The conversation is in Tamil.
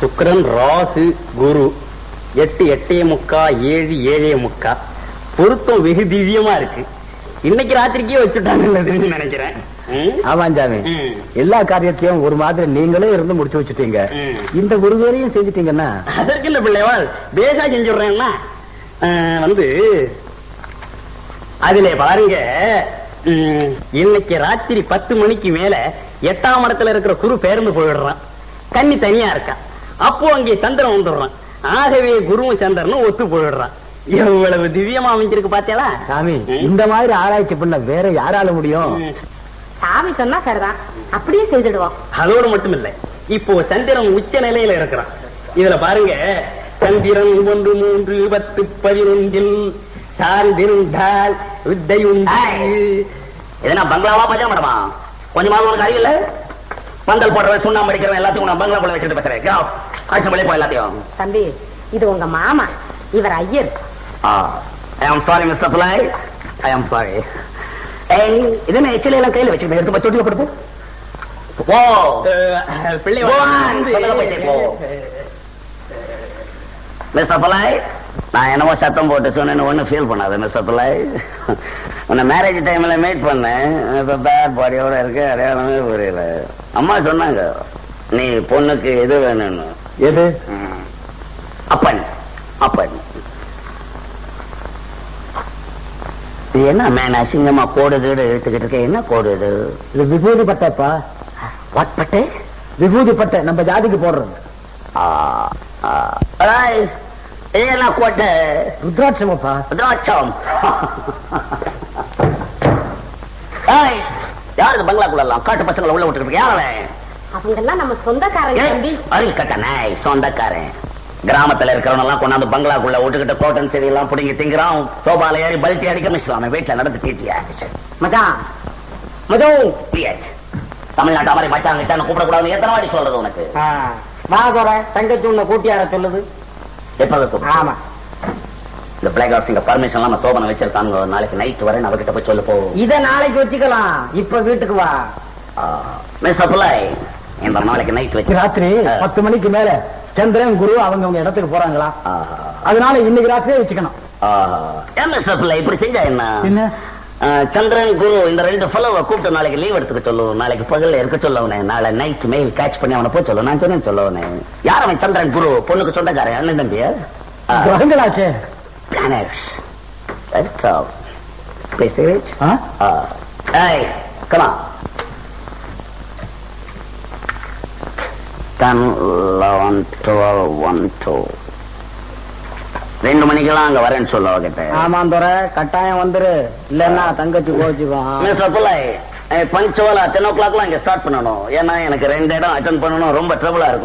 சுக்கிரன் ராகு குரு 8 8:45 7 7:45 பொருத்தம் வெகு திவ்யமா இருக்கு. இன்னைக்கு ராத்திரிக்கே வச்சுட்டாங்கன்னு நினைக்கிறேன். ஆமாஞ்சாமி, எல்லா காரியத்தையும் ஒரு மாதிரி நீங்களே இருந்து முடிச்சு வச்சுட்டீங்க. இந்த ஒரு வேலையும் செஞ்சுட்டீங்கன்னா அதற்கு இல்ல பிள்ளைவாள், பேசா செஞ்சுடுறேன்னா அதுல பாருங்க, இன்னைக்கு ராத்திரி 10 மணிக்கு மேல 8ஆம் இடத்துல இருக்கிற குரு பேர்ந்து போயிடுறான். கன்னி தனியா இருக்கான். அப்போ அங்கே சந்திரன் வந்துடுறான். ஆகவே குருவும் சந்திரனும் ஒத்து போயிடுறான். எவ்வளவு திவ்யமா அமைஞ்சிருக்கு பாத்தியாளா? சாமி, இந்த மாதிரி ஆராய்ச்சி பண்ண வேற யாரால முடியும்? சாமி சொன்னா சரிதான், அப்படியே செய்துடுவோம். அதோடு மட்டும் இல்ல, இப்போ சந்திரன் உச்ச நிலையில இருக்கிறான். இதுல பாருங்க, சந்திரன் 1 3 10 11 சார்ந்திருந்தால் வித்தை உண்டு. எதனா பங்களாவா பஜா மேடமா? கொஞ்சமாவது ஒரு காரியம் இல்ல. பந்தல் போடுறவன், சுண்ணாம்பு அடிக்கிறவன் எல்லாத்தையும் நான் பங்களா போல வச்சுட்டு பேசுறேன். காட்சி போ எல்லாத்தையும். தம்பி, இது உங்க மாமா, இவர் Iyer. I am sorry Mr. Pillai, I am sorry. இதென்ன எச்சில எல்லாம் கையில வச்சுட்டு எடுத்து தொட்டில போட்டு போ. பிள்ளை மிஸ்டர் Pillai, நான் என்னமோ சத்தம் போட்டு சொன்னேன்னு ஒன்னும் ஃபீல் பண்ணாது மிஸ்டர் Pillai. உன்னை மேரேஜ் டைம்ல மீட் பண்ணேன். இப்ப பேட் பாடியோட இருக்கு, அடையாளமே புரியல. அம்மா சொன்னாங்க நீ பொண்ணுக்கு எது வேணும்னு. எது? அப்பன். அப்பன் என்ன மேன் அசிங்கமா கோடு கீடு இழுத்துக்கிட்டு இருக்க? என்ன கோடு இது? இது விபூதி பட்டைப்பா. வாட் பட்டை? விபூதி பட்டை, நம்ம ஜாதிக்கு போடுறது. என்ன கோட்டை? ருத்ராட்சமப்பா. ருத்ராட்சம். யாரு பங்களாக்குள்ள காட்டு பசங்களை உள்ள விட்டுருக்கு? யாரு அவங்கெல்லாம்? நம்ம சொந்தக்காரங்க தம்பி. அருள் கட்டணை சொந்தக்காரன். கிராமத்துல இருக்கிறவனெல்லாம் கொண்டாந்து பங்களாக்குள்ள விட்டுக்கிட்ட கோட்டன் செடி எல்லாம் பிடிங்கி திங்கிறான். சோபால ஏறி பல்ட்டி அடிக்க மிஸ்லாம் வீட்டுல நடந்து தீட்டியா மச்சான் மஜோ தமிழ்நாட்டு மாதிரி மச்சான் கிட்ட கூப்பிடக்கூடாது. எத்தனை வாடி சொல்றது உனக்கு? வாகோர தங்கச்சி உன்னை கூட்டியார சொல்லுது. எப்ப? ஆமா, இந்த பிளாக் ஹவுஸ் பர்மிஷன் எல்லாம் சோபனை வச்சிருக்காங்க. நாளைக்கு நைட் வரை அவகிட்ட போய் சொல்லு போ. இத நாளைக்கு வச்சுக்கலாம், இப்ப வீட்டுக்கு வா. மிஸ்டர் Pillai, இந்த நாளைக்கு நைட் வச்சு ராத்திரி 10 மணிக்கு மேல சந்திரன் குரு அவங்க இடத்துக்கு போறாங்களா? அதனால இன்னைக்கு ராத்திரியே வச்சுக்கணும். மிஸ்டர் Pillai, இப்படி செஞ்சா என்ன? சந்திரன் குரு இந்த 2 ஃபெலோவை கூப்பிட்டு நாளைக்கு லீவ் எடுத்துக்க சொல்லுவோம். நாளைக்கு பகல்ல இருக்க சொல்லுவனே. நாளை நைட் மெயில் கேட்ச் பண்ணி அவனை போய் சொல்லுவோம். நான் சொன்னேன் சொல்லுவனே. யார் அவன்? சந்திரன் குரு பொண்ணுக்கு சொந்தக்காரன், அண்ணன் தம்பியா? கிரகங்களாச்சே. Planets. That's all. Please see it? Hey, come on. 10, 11, 12, 1, 2. 2 மணிக்கெல்லாம் அங்க வரேன்னு சொல்ல அவகிட்ட. ஆமாந்தோர கட்டாயம் வந்துரு, இல்லன்னா தங்கச்சி போச்சுக்கோ. மிஸ்டர் Pillai, பஞ்சுவலா 10 o'clock இங்க ஸ்டார்ட் பண்ணணும். ஏன்னா எனக்கு 2 இடம் அட்டென்ட் பண்ணணும். ரொம்ப ட்ரபிளா இருக்கும்.